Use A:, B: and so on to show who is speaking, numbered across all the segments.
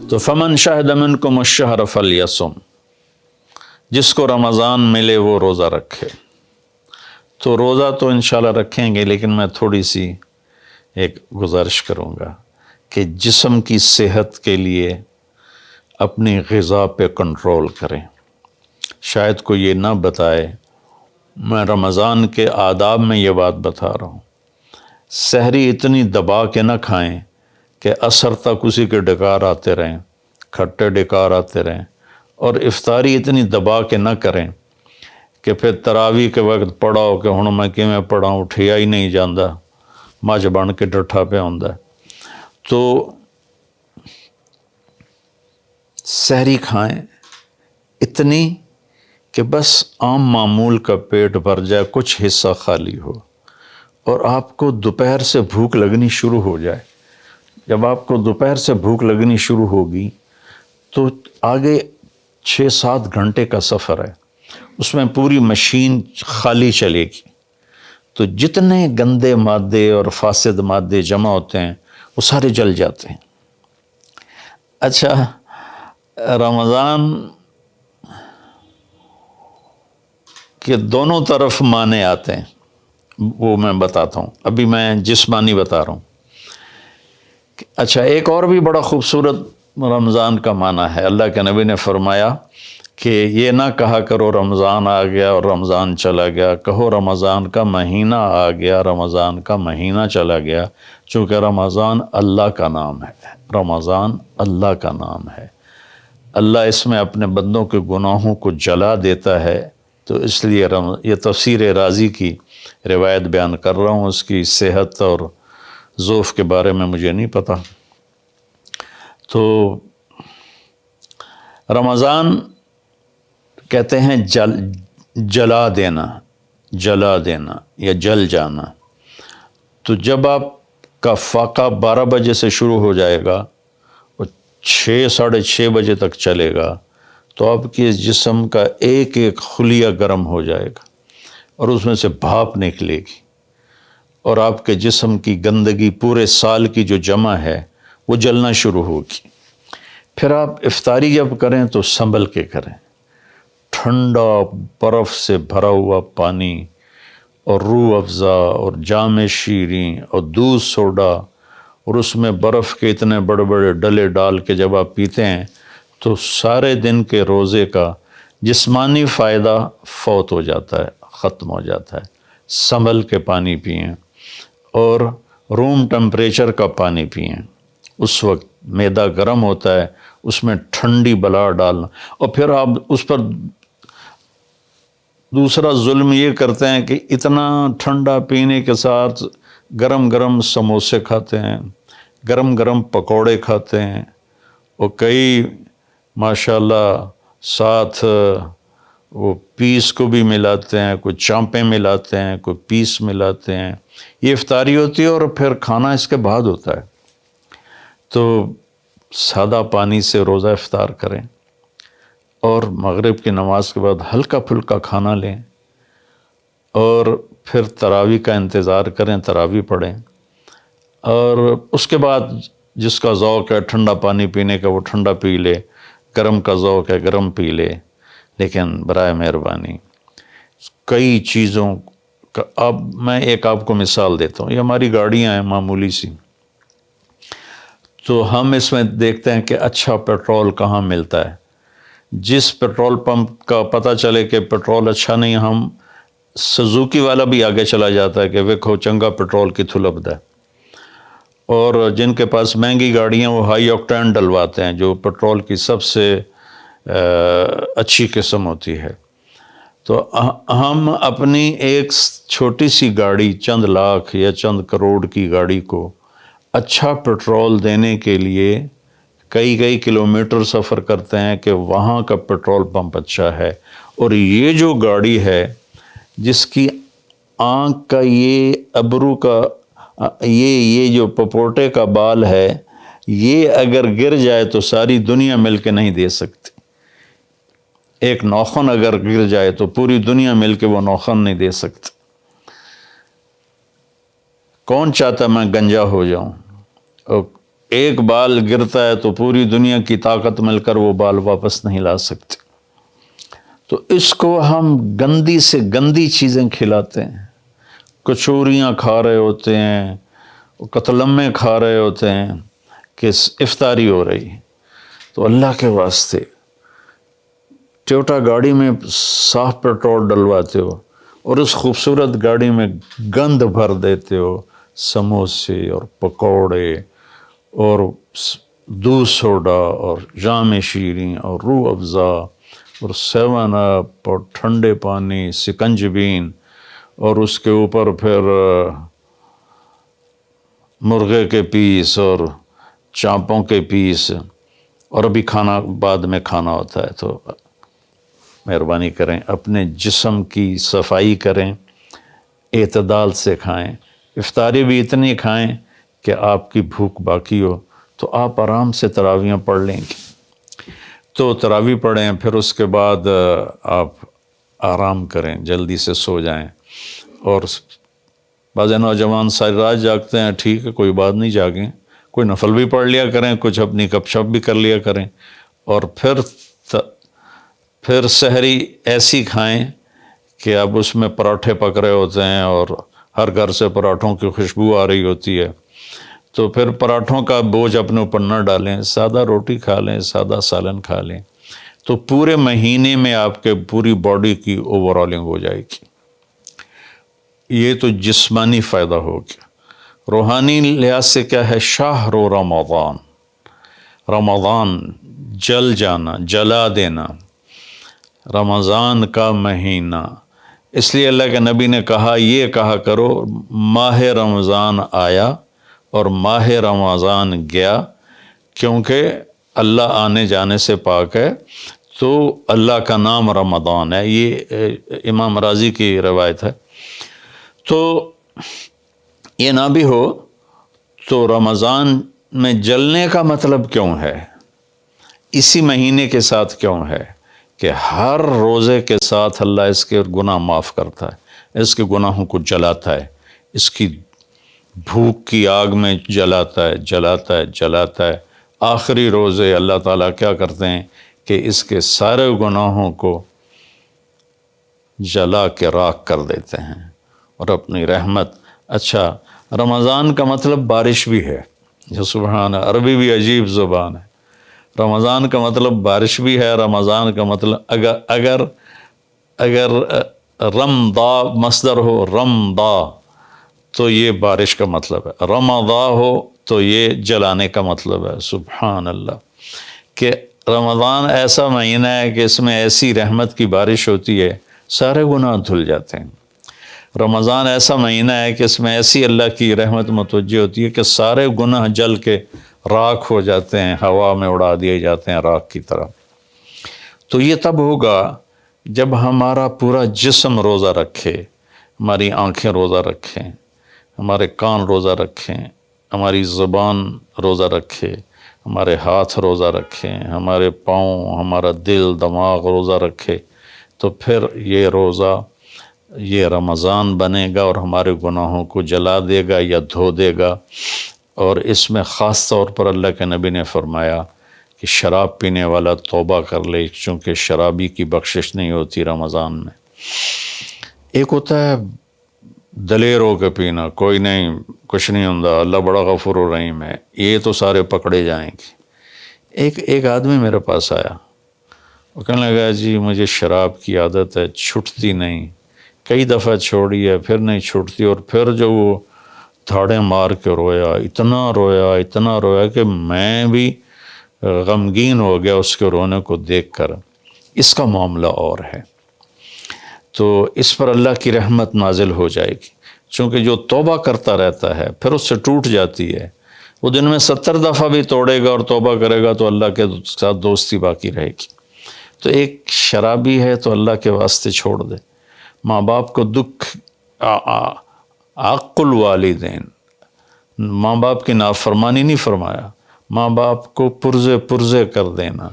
A: تو فمن شہد منکم الشہر فلیصم، جس کو رمضان ملے وہ روزہ رکھے۔ تو روزہ تو انشاءاللہ رکھیں گے، لیکن میں تھوڑی سی ایک گزارش کروں گا کہ جسم کی صحت کے لیے اپنی غذا پہ کنٹرول کریں۔ شاید کوئی یہ نہ بتائے، میں رمضان کے آداب میں یہ بات بتا رہا ہوں، سحری اتنی دبا کے نہ کھائیں کہ عصر تک اسی کے ڈکار آتے رہیں، کھٹے ڈکار آتے رہیں، اور افطاری اتنی دبا کے نہ کریں کہ پھر تراویح کے وقت پڑھاؤ کہ ہن میں کیویں پڑھاؤں، اٹھیا ہی نہیں جاندا، مجھ بن کے ڈٹھا پہ ہوندا ہے۔ تو سحری کھائیں اتنی کہ بس عام معمول کا پیٹ بھر جائے، کچھ حصہ خالی ہو، اور آپ کو دوپہر سے بھوک لگنی شروع ہو جائے۔ جب آپ کو دوپہر سے بھوک لگنی شروع ہوگی تو آگے 6-7 گھنٹے کا سفر ہے، اس میں پوری مشین خالی چلے گی، تو جتنے گندے مادے اور فاسد مادے جمع ہوتے ہیں وہ سارے جل جاتے ہیں۔ اچھا، رمضان کے دونوں طرف معنی آتے ہیں، وہ میں بتاتا ہوں، ابھی میں جسمانی بتا رہا ہوں۔ اچھا، ایک اور بھی بڑا خوبصورت رمضان کا معنی ہے۔ اللہ کے نبی نے فرمایا کہ یہ نہ کہا کرو رمضان آ گیا اور رمضان چلا گیا، کہو رمضان کا مہینہ آ گیا، رمضان کا مہینہ چلا گیا، چونکہ رمضان اللہ کا نام ہے، رمضان اللہ کا نام ہے۔ اللہ اس میں اپنے بندوں کے گناہوں کو جلا دیتا ہے، تو اس لیے یہ تفسیر رازی کی روایت بیان کر رہا ہوں، اس کی صحت اور ضعف کے بارے میں مجھے نہیں پتہ۔ تو رمضان کہتے ہیں جلا دینا، جلا دینا یا جل جانا۔ تو جب آپ کا فاقہ 12 بجے سے شروع ہو جائے گا اور 6-6:30 بجے تک چلے گا، تو آپ کے جسم کا ایک ایک خلیہ گرم ہو جائے گا اور اس میں سے بھاپ نکلے گی، اور آپ کے جسم کی گندگی پورے سال کی جو جمع ہے وہ جلنا شروع ہوگی۔ پھر آپ افطاری جب کریں تو سنبھل کے کریں، ٹھنڈا برف سے بھرا ہوا پانی اور روح افزا اور جام شیریں اور دودھ سوڈا، اور اس میں برف کے اتنے بڑے بڑے ڈلے ڈال کے جب آپ پیتے ہیں تو سارے دن کے روزے کا جسمانی فائدہ فوت ہو جاتا ہے، ختم ہو جاتا ہے۔ سنبھل کے پانی پئیں اور روم ٹمپریچر کا پانی پئیں۔ اس وقت معدہ گرم ہوتا ہے، اس میں ٹھنڈی بلا ڈالنا، اور پھر آپ اس پر دوسرا ظلم یہ کرتے ہیں کہ اتنا ٹھنڈا پینے کے ساتھ گرم گرم سموسے کھاتے ہیں، گرم گرم پکوڑے کھاتے ہیں، اور کئی ماشاءاللہ ساتھ وہ پیس کو بھی ملاتے ہیں، کوئی چانپیں ملاتے ہیں، کوئی پیس ملاتے ہیں۔ یہ افطاری ہوتی ہے اور پھر کھانا اس کے بعد ہوتا ہے۔ تو سادہ پانی سے روزہ افطار کریں اور مغرب کی نماز کے بعد ہلکا پھلکا کھانا لیں، اور پھر تراویح کا انتظار کریں، تراویح پڑھیں، اور اس کے بعد جس کا ذوق ہے ٹھنڈا پانی پینے کا وہ ٹھنڈا پی لے، گرم کا ذوق ہے گرم پی لے، لیکن برائے مہربانی کئی چیزوں کا، اب میں ایک آپ کو مثال دیتا ہوں۔ یہ ہماری گاڑیاں ہیں معمولی سی، تو ہم اس میں دیکھتے ہیں کہ اچھا پیٹرول کہاں ملتا ہے۔ جس پیٹرول پمپ کا پتہ چلے کہ پیٹرول اچھا نہیں، ہم سزوکی والا بھی آگے چلا جاتا ہے کہ ویکھو چنگا پیٹرول کتھوں لبدا ہے، اور جن کے پاس مہنگی گاڑیاں وہ ہائی آکٹین ڈلواتے ہیں، جو پیٹرول کی سب سے اچھی قسم ہوتی ہے۔ تو ہم اپنی ایک چھوٹی سی گاڑی، چند لاکھ یا چند کروڑ کی گاڑی کو اچھا پیٹرول دینے کے لیے کئی کلومیٹر سفر کرتے ہیں کہ وہاں کا پیٹرول پمپ اچھا ہے، اور یہ جو گاڑی ہے جس کی آنکھ کا یہ ابرو کا یہ جو پپوٹے کا بال ہے، یہ اگر گر جائے تو ساری دنیا مل کے نہیں دے سکتی۔ ایک ناخن اگر گر جائے تو پوری دنیا مل کے وہ ناخن نہیں دے سکتی۔ کون چاہتا میں گنجا ہو جاؤں؟ اور ایک بال گرتا ہے تو پوری دنیا کی طاقت مل کر وہ بال واپس نہیں لا سکتے. تو اس کو ہم گندی سے گندی چیزیں کھلاتے ہیں، کچوریاں کھا رہے ہوتے ہیں، قتلمے کھا رہے ہوتے ہیں کہ افطاری ہو رہی ہے. تو اللہ کے واسطے ٹویوٹا گاڑی میں صاف پیٹرول ڈلواتے ہو اور اس خوبصورت گاڑی میں گند بھر دیتے ہو، سموسے اور پکوڑے اور دودھ سوڈا اور جام شیریں اور روح افزا اور 7 اپ اور ٹھنڈے پانی، سکنجبین، اور اس کے اوپر پھر مرغے کے پیس اور چانپوں کے پیس، اور ابھی کھانا بعد میں کھانا ہوتا ہے. تو مہربانی کریں اپنے جسم کی صفائی کریں، اعتدال سے کھائیں. افطاری بھی اتنی کھائیں کہ آپ کی بھوک باقی ہو. تو آپ آرام سے تراویحیں پڑھ لیں گے. تو تراویح پڑھیں، پھر اس کے بعد آپ آرام کریں، جلدی سے سو جائیں. اور بعض نوجوان ساری رات جاگتے ہیں، ٹھیک ہے کوئی بات نہیں، جاگیں، کوئی نفل بھی پڑھ لیا کریں، کچھ اپنی گپ شپ بھی کر لیا کریں. اور پھر سحری ایسی کھائیں کہ اب اس میں پراٹھے پک رہے ہوتے ہیں اور ہر گھر سے پراٹھوں کی خوشبو آ رہی ہوتی ہے. تو پھر پراٹھوں کا بوجھ اپنے اوپر نہ ڈالیں، سادہ روٹی کھا لیں، سادہ سالن کھا لیں. تو پورے مہینے میں آپ کے پوری باڈی کی اوورالنگ ہو جائے گی. یہ تو جسمانی فائدہ ہو گیا. روحانی لحاظ سے کیا ہے؟ شہر رمضان، رمضان جل جانا، جلا دینا، رمضان کا مہینہ. اس لیے اللہ کے نبی نے کہا، یہ کہا کرو ماہ رمضان آیا اور ماہ رمضان گیا، کیونکہ اللہ آنے جانے سے پاک ہے. تو اللہ کا نام رمضان ہے. یہ امام راضی کی روایت ہے. تو یہ نہ بھی ہو تو رمضان میں جلنے کا مطلب کیوں ہے؟ اسی مہینے کے ساتھ کیوں ہے کہ ہر روزے کے ساتھ اللہ اس کے گناہ معاف کرتا ہے، اس کے گناہوں کو جلاتا ہے، اس کی بھوک کی آگ میں جلاتا ہے، جلاتا ہے، جلاتا ہے. آخری روزے اللہ تعالیٰ کیا کرتے ہیں کہ اس کے سارے گناہوں کو جلا کے راکھ کر دیتے ہیں اور اپنی رحمت. اچھا، رمضان کا مطلب بارش بھی ہے. جو سبحان، عربی بھی عجیب زبان ہے. رمضان کا مطلب بارش بھی ہے. رمضان کا مطلب اگر رمضا مصدر ہو، رمضا، تو یہ بارش کا مطلب ہے. رمضا ہو تو یہ جلانے کا مطلب ہے. سبحان اللہ، کہ رمضان ایسا مہینہ ہے کہ اس میں ایسی رحمت کی بارش ہوتی ہے، سارے گناہ دھل جاتے ہیں. رمضان ایسا مہینہ ہے کہ اس میں ایسی اللہ کی رحمت متوجہ ہوتی ہے کہ سارے گناہ جل کے راکھ ہو جاتے ہیں، ہوا میں اڑا دیے جاتے ہیں راکھ کی طرح. تو یہ تب ہوگا جب ہمارا پورا جسم روزہ رکھے، ہماری آنکھیں روزہ رکھیں، ہمارے کان روزہ رکھیں، ہماری زبان روزہ رکھے، ہمارے ہاتھ روزہ رکھیں، ہمارے پاؤں، ہمارا دل، دماغ روزہ رکھے. تو پھر یہ روزہ، یہ رمضان بنے گا اور ہمارے گناہوں کو جلا دے گا یا دھو دے گا. اور اس میں خاص طور پر اللہ کے نبی نے فرمایا کہ شراب پینے والا توبہ کر لے، چونکہ شرابی کی بخشش نہیں ہوتی رمضان میں. ایک ہوتا ہے دلیر ہو کے پینا، کوئی نہیں، کچھ نہیں ہوندا، اللہ بڑا غفور و رحیم ہے، یہ تو سارے پکڑے جائیں گے. ایک آدمی میرے پاس آیا، وہ کہنے لگا جی مجھے شراب کی عادت ہے، چھٹتی نہیں، کئی دفعہ چھوڑی ہے، پھر نہیں چھوٹتی. اور پھر جو وہ دھاڑیں مار کے رویا، اتنا رویا کہ میں بھی غمگین ہو گیا اس کے رونے کو دیکھ کر. اس کا معاملہ اور ہے. تو اس پر اللہ کی رحمت نازل ہو جائے گی، چونکہ جو توبہ کرتا رہتا ہے پھر اس سے ٹوٹ جاتی ہے. وہ دن میں 70 دفعہ بھی توڑے گا اور توبہ کرے گا تو اللہ کے ساتھ دوستی باقی رہے گی. تو ایک شرابی ہے تو اللہ کے واسطے چھوڑ دے. ماں باپ کو دکھ، عق الوالدین، ماں باپ کی نافرمانی نہیں فرمایا، ماں باپ کو پرزے کر دینا.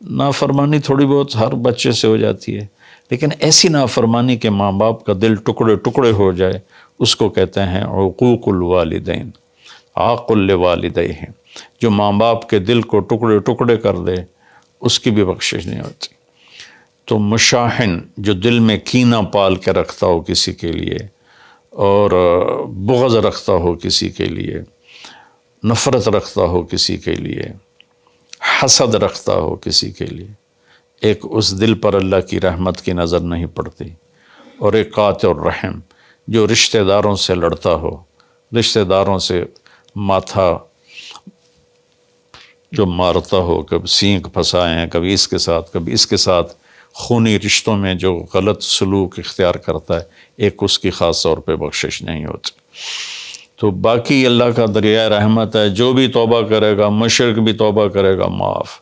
A: نافرمانی تھوڑی بہت ہر بچے سے ہو جاتی ہے، لیکن ایسی نافرمانی کہ ماں باپ کا دل ٹکڑے ٹکڑے ہو جائے، اس کو کہتے ہیں عقوق الوالدین، عاق لوالدیہ. جو ماں باپ کے دل کو ٹکڑے ٹکڑے کر دے اس کی بھی بخشش نہیں ہوتی۔ تو مشاحن جو دل میں کینہ پال کے رکھتا ہو کسی کے لیے اور بغض رکھتا ہو کسی کے لیے، نفرت رکھتا ہو کسی کے لیے، حسد رکھتا ہو کسی کے لیے، ایک اس دل پر اللہ کی رحمت کی نظر نہیں پڑتی۔ اور ایک قاطع الرحم جو رشتہ داروں سے لڑتا ہو، رشتہ داروں سے ماتھا جو مارتا ہو، کبھی سینگ پھنسائے ہیں، کبھی اس کے ساتھ کبھی اس کے ساتھ، خونی رشتوں میں جو غلط سلوک اختیار کرتا ہے، ایک اس کی خاص طور پہ بخشش نہیں ہوتی۔ تو باقی اللہ کا دریائے رحمت ہے، جو بھی توبہ کرے گا، مشرک بھی توبہ کرے گا معاف،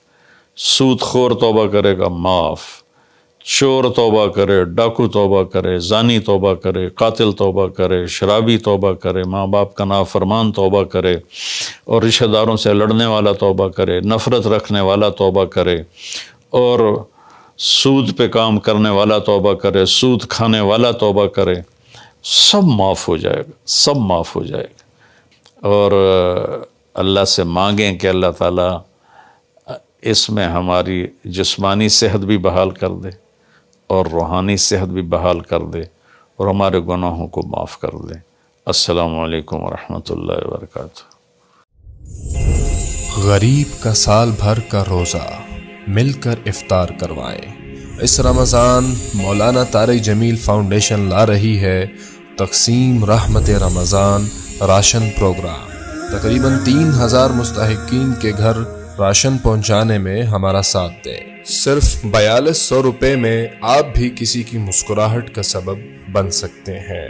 A: سود خور توبہ کرے گا معاف، چور توبہ کرے، ڈاکو توبہ کرے، زانی توبہ کرے، قاتل توبہ کرے، شرابی توبہ کرے، ماں باپ کا نافرمان توبہ کرے، اور رشتہ داروں سے لڑنے والا توبہ کرے، نفرت رکھنے والا توبہ کرے، اور سود پہ کام کرنے والا توبہ کرے، سود کھانے والا توبہ کرے، سب معاف ہو جائے گا، سب معاف ہو جائے گا۔ اور اللہ سے مانگیں کہ اللہ تعالیٰ اس میں ہماری جسمانی صحت بھی بحال کر دے اور روحانی صحت بھی بحال کر دے اور ہمارے گناہوں کو معاف کر دے۔ السلام علیکم ورحمۃ اللہ وبرکاتہ۔
B: غریب کا سال بھر کا روزہ مل کر افطار کروائیں۔ اس رمضان مولانا طارق جمیل فاؤنڈیشن لا رہی ہے تقسیم رحمت رمضان راشن پروگرام۔ تقریباً 3000 مستحقین کے گھر راشن پہنچانے میں ہمارا ساتھ دیں۔ صرف 4200 روپے میں آپ بھی کسی کی مسکراہٹ کا سبب بن سکتے ہیں،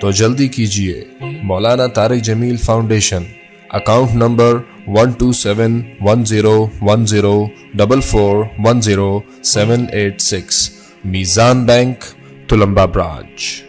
B: تو جلدی کیجیے۔ مولانا طارق جمیل فاؤنڈیشن، اکاؤنٹ نمبر 127101044100786، میزان بینک، تلمبا برانچ۔